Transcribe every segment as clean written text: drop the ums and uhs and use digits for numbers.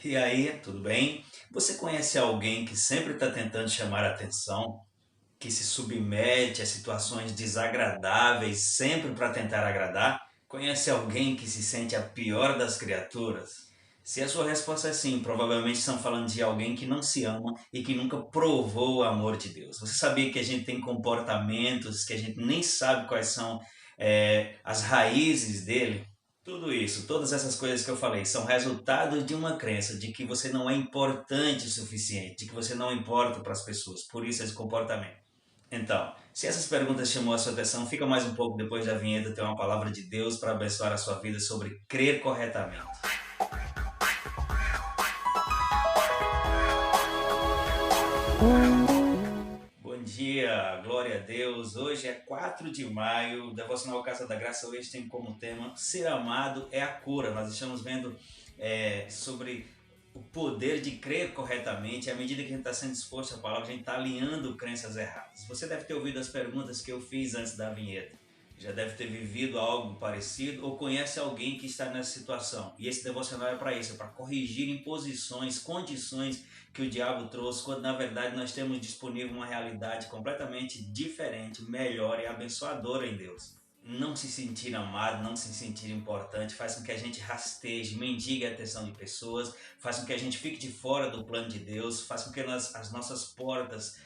E aí, tudo bem? Você conhece alguém que sempre está tentando chamar a atenção, que se submete a situações desagradáveis sempre para tentar agradar? Conhece alguém que se sente a pior das criaturas? Se a sua resposta é sim, provavelmente estão falando de alguém que não se ama e que nunca provou o amor de Deus. Você sabia que a gente tem comportamentos que a gente nem sabe quais são as raízes dele? Tudo isso, todas essas coisas que eu falei, são resultado de uma crença de que você não é importante o suficiente, de que você não importa para as pessoas, por isso esse comportamento. Então, se essas perguntas chamou a sua atenção, fica mais um pouco depois da vinheta, tem uma palavra de Deus para abençoar a sua vida sobre crer corretamente. Bom dia, glória a Deus. Hoje é 4 de maio, o Devocional Casa da Graça hoje tem como tema Ser amado é a cura. Nós estamos vendo sobre o poder de crer corretamente. À medida que a gente está sendo disposto à palavra, a gente está alinhando crenças erradas. Você deve ter ouvido as perguntas que eu fiz antes da vinheta. Já deve ter vivido algo parecido ou conhece alguém que está nessa situação. E esse devocional é para isso, é para corrigir imposições, condições que o diabo trouxe, quando na verdade nós temos disponível uma realidade completamente diferente, melhor e abençoadora em Deus. Não se sentir amado, não se sentir importante, faz com que a gente rasteje, mendigue a atenção de pessoas, faz com que a gente fique de fora do plano de Deus, faz com que as nossas portas,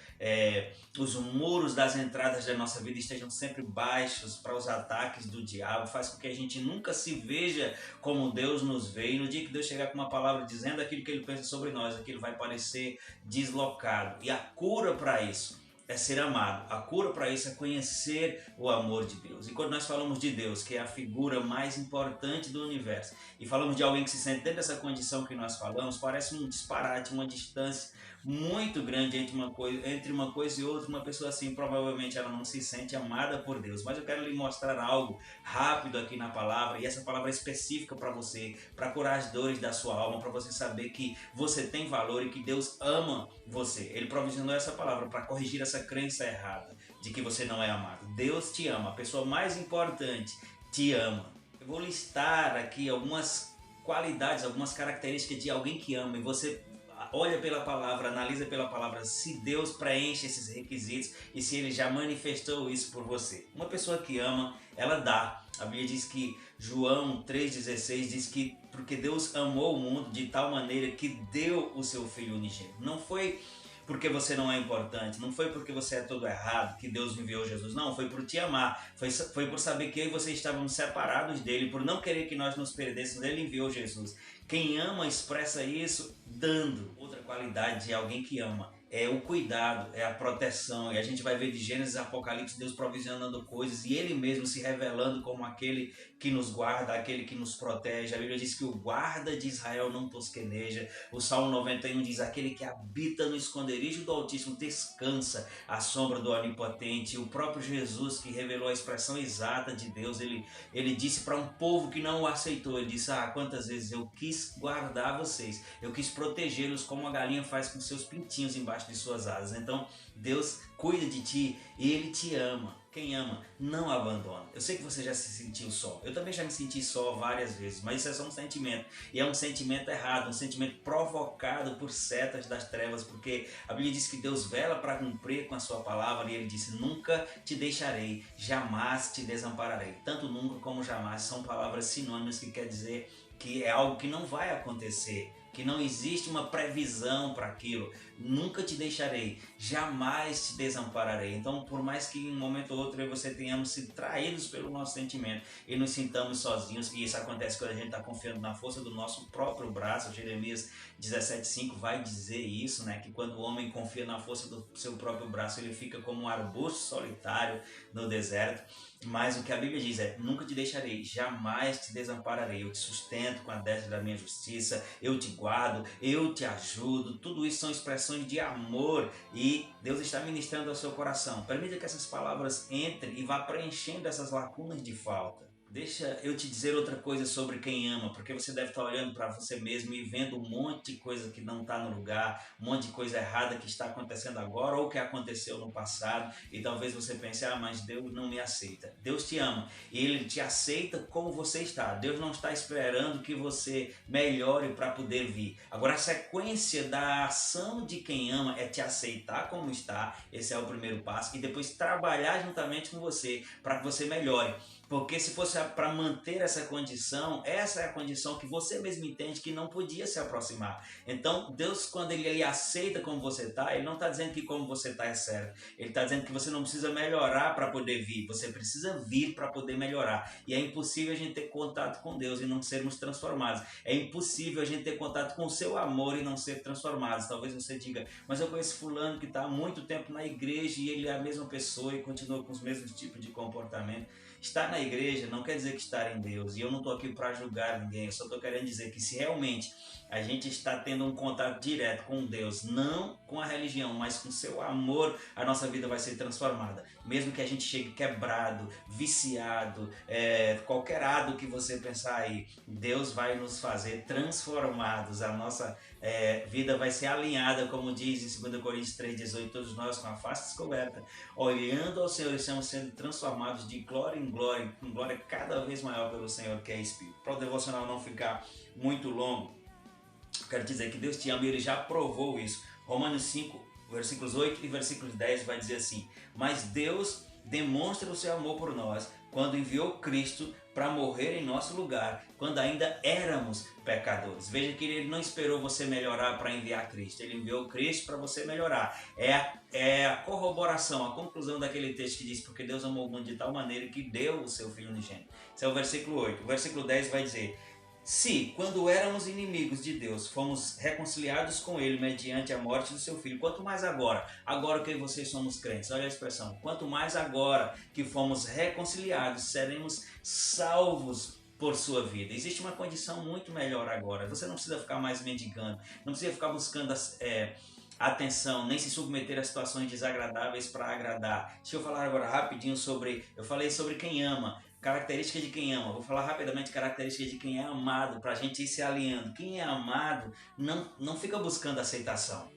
os muros das entradas da nossa vida estejam sempre baixos para os ataques do diabo, faz com que a gente nunca se veja como Deus nos vê, e no dia que Deus chegar com uma palavra dizendo aquilo que Ele pensa sobre nós, aquilo vai parecer deslocado. E a cura para isso é ser amado. A cura para isso é conhecer o amor de Deus. E quando nós falamos de Deus, que é a figura mais importante do universo, e falamos de alguém que se sente dentro dessa condição que nós falamos, parece um disparate, uma distância muito grande entre uma coisa e outra. Uma pessoa assim, provavelmente ela não se sente amada por Deus. Mas eu quero lhe mostrar algo rápido aqui na palavra, e essa palavra é específica para você, para curar as dores da sua alma, para você saber que você tem valor e que Deus ama você. Ele provisionou essa palavra para corrigir essa crença errada de que você não é amado. Deus te ama, a pessoa mais importante te ama. Eu vou listar aqui algumas qualidades, algumas características de alguém que ama, e você olha pela palavra, analisa pela palavra se Deus preenche esses requisitos e se Ele já manifestou isso por você. Uma pessoa que ama, ela dá. A Bíblia diz que João 3,16 diz que porque Deus amou o mundo de tal maneira que deu o seu Filho unigênito. Não foi porque você não é importante, não foi porque você é todo errado que Deus enviou Jesus, não, foi por te amar, foi por saber que eu e você estávamos separados dele, por não querer que nós nos perdêssemos, ele enviou Jesus. Quem ama expressa isso dando. Outra qualidade de alguém que ama é o cuidado, é a proteção. E a gente vai ver de Gênesis a Apocalipse Deus provisionando coisas e Ele mesmo se revelando como aquele que nos guarda, aquele que nos protege. A Bíblia diz que o guarda de Israel não tosqueneja. O Salmo 91 diz: aquele que habita no esconderijo do Altíssimo descansa à sombra do Onipotente. E o próprio Jesus, que revelou a expressão exata de Deus, ele disse para um povo que não o aceitou, ele disse: quantas vezes eu quis guardar vocês, eu quis protegê-los como a galinha faz com seus pintinhos embaixo de suas asas. Então Deus cuida de ti e Ele te ama. Quem ama não abandona. Eu sei que você já se sentiu só, eu também já me senti só várias vezes, mas isso é só um sentimento, e é um sentimento errado, um sentimento provocado por setas das trevas, porque a Bíblia diz que Deus vela para cumprir com a sua palavra, e Ele disse: nunca te deixarei, jamais te desampararei. Tanto nunca como jamais são palavras sinônimas, que quer dizer que é algo que não vai acontecer, que não existe uma previsão para aquilo. Nunca te deixarei, jamais te desampararei. Então, por mais que em um momento ou outro eu e você tenhamos sido traídos pelo nosso sentimento e nos sintamos sozinhos, e isso acontece quando a gente está confiando na força do nosso próprio braço. Jeremias 17,5 vai dizer isso, né? Que quando o homem confia na força do seu próprio braço, ele fica como um arbusto solitário no deserto. Mas o que a Bíblia diz é: nunca te deixarei, jamais te desampararei. Eu te sustento com a destra da minha justiça, eu te guardo, eu te ajudo. Tudo isso são expressões de amor, e Deus está ministrando ao seu coração. Permita que essas palavras entrem e vá preenchendo essas lacunas de falta. Deixa eu te dizer outra coisa sobre quem ama, porque você deve estar olhando para você mesmo e vendo um monte de coisa que não está no lugar, um monte de coisa errada que está acontecendo agora ou que aconteceu no passado, e talvez você pense, ah, mas Deus não me aceita. Deus te ama e Ele te aceita como você está. Deus não está esperando que você melhore para poder vir. Agora, a sequência da ação de quem ama é te aceitar como está, esse é o primeiro passo, e depois trabalhar juntamente com você para que você melhore. Porque se fosse para manter essa é a condição que você mesmo entende que não podia se aproximar. Então, Deus, quando Ele aceita como você está, Ele não está dizendo que como você está é certo. Ele está dizendo que você não precisa melhorar para poder vir. Você precisa vir para poder melhorar. E é impossível a gente ter contato com Deus e não sermos transformados. É impossível a gente ter contato com o seu amor e não ser transformados. Talvez você diga, mas eu conheço fulano que está há muito tempo na igreja e ele é a mesma pessoa e continua com os mesmos tipos de comportamento. Estar na igreja não quer dizer que estar em Deus. E eu não estou aqui para julgar ninguém. Eu só estou querendo dizer que se realmente a gente está tendo um contato direto com Deus, não com a religião, mas com seu amor, a nossa vida vai ser transformada. Mesmo que a gente chegue quebrado, viciado, qualquer lado que você pensar aí, Deus vai nos fazer transformados. A nossa vida vai ser alinhada, como diz em 2 Coríntios 3,18, todos nós com a face descoberta, olhando ao Senhor, estamos sendo transformados de glória em glória, com glória cada vez maior pelo Senhor que é Espírito. Para o devocional não ficar muito longo, quero dizer que Deus te ama e Ele já provou isso. Romanos 5, versículos 8 e versículos 10 vai dizer assim, mas Deus demonstra o seu amor por nós quando enviou Cristo para morrer em nosso lugar, quando ainda éramos pecadores. Veja que Ele não esperou você melhorar para enviar Cristo, Ele enviou Cristo para você melhorar. É a corroboração, a conclusão daquele texto que diz, porque Deus amou o mundo de tal maneira que deu o seu Filho unigênito. Esse é o versículo 8. O versículo 10 vai dizer, se, quando éramos inimigos de Deus, fomos reconciliados com Ele mediante a morte do seu Filho, quanto mais agora que vocês somos crentes, olha a expressão, quanto mais agora que fomos reconciliados, seremos salvos por sua vida. Existe uma condição muito melhor agora, você não precisa ficar mais mendigando, não precisa ficar buscando atenção, nem se submeter a situações desagradáveis para agradar. Deixa eu falar agora rapidinho eu falei sobre quem ama, características de quem ama. Vou falar rapidamente características de quem é amado, para a gente ir se alinhando. Quem é amado não fica buscando aceitação,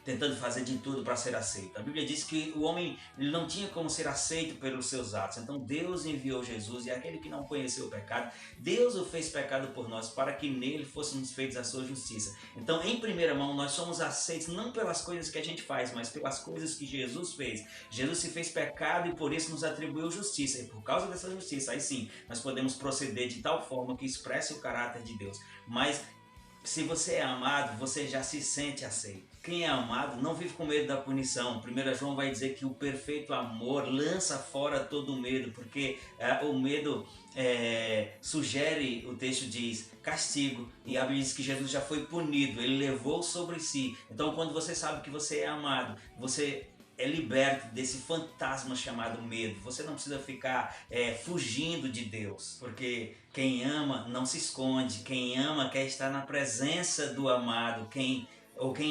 tentando fazer de tudo para ser aceito. A Bíblia diz que o homem não tinha como ser aceito pelos seus atos. Então Deus enviou Jesus, e aquele que não conheceu o pecado, Deus o fez pecado por nós, para que nele fôssemos feitos a sua justiça. Então, em primeira mão, nós somos aceitos não pelas coisas que a gente faz, mas pelas coisas que Jesus fez. Jesus se fez pecado e por isso nos atribuiu justiça. E por causa dessa justiça, aí sim, nós podemos proceder de tal forma que expresse o caráter de Deus. Mas se você é amado, você já se sente aceito. Quem é amado não vive com medo da punição. 1 João vai dizer que o perfeito amor lança fora todo medo, porque o medo sugere, o texto diz, castigo. E a Bíblia diz que Jesus já foi punido, Ele levou sobre si. Então, quando você sabe que você é amado, você é liberto desse fantasma chamado medo. Você não precisa ficar fugindo de Deus, porque quem ama não se esconde. Quem ama quer estar na presença do amado. Quem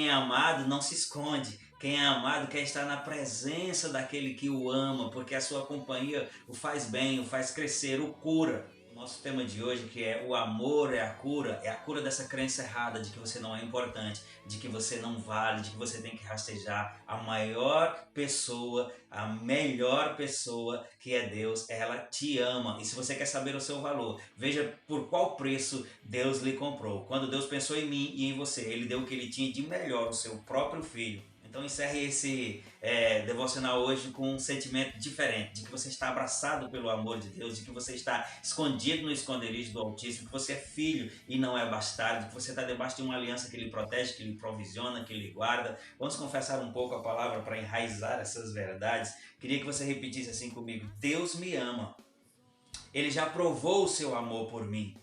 é amado não se esconde. Quem é amado quer estar na presença daquele que o ama, porque a sua companhia o faz bem, o faz crescer, o cura. Nosso tema de hoje, que é o amor é a cura dessa crença errada de que você não é importante, de que você não vale, de que você tem que rastejar. A maior pessoa, a melhor pessoa, que é Deus, ela te ama. E se você quer saber o seu valor, veja por qual preço Deus lhe comprou. Quando Deus pensou em mim e em você, Ele deu o que Ele tinha de melhor, o seu próprio Filho. Então encerre esse devocional hoje com um sentimento diferente, de que você está abraçado pelo amor de Deus, de que você está escondido no esconderijo do Altíssimo, que você é filho e não é bastardo, que você está debaixo de uma aliança que Ele protege, que Ele provisiona, que Ele guarda. Vamos confessar um pouco a palavra para enraizar essas verdades. Queria que você repetisse assim comigo: Deus me ama, Ele já provou o seu amor por mim.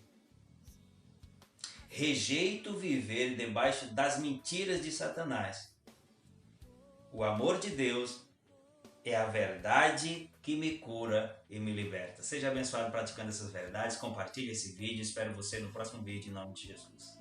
Rejeito viver debaixo das mentiras de Satanás. O amor de Deus é a verdade que me cura e me liberta. Seja abençoado praticando essas verdades. Compartilhe esse vídeo. Espero você no próximo vídeo, em nome de Jesus.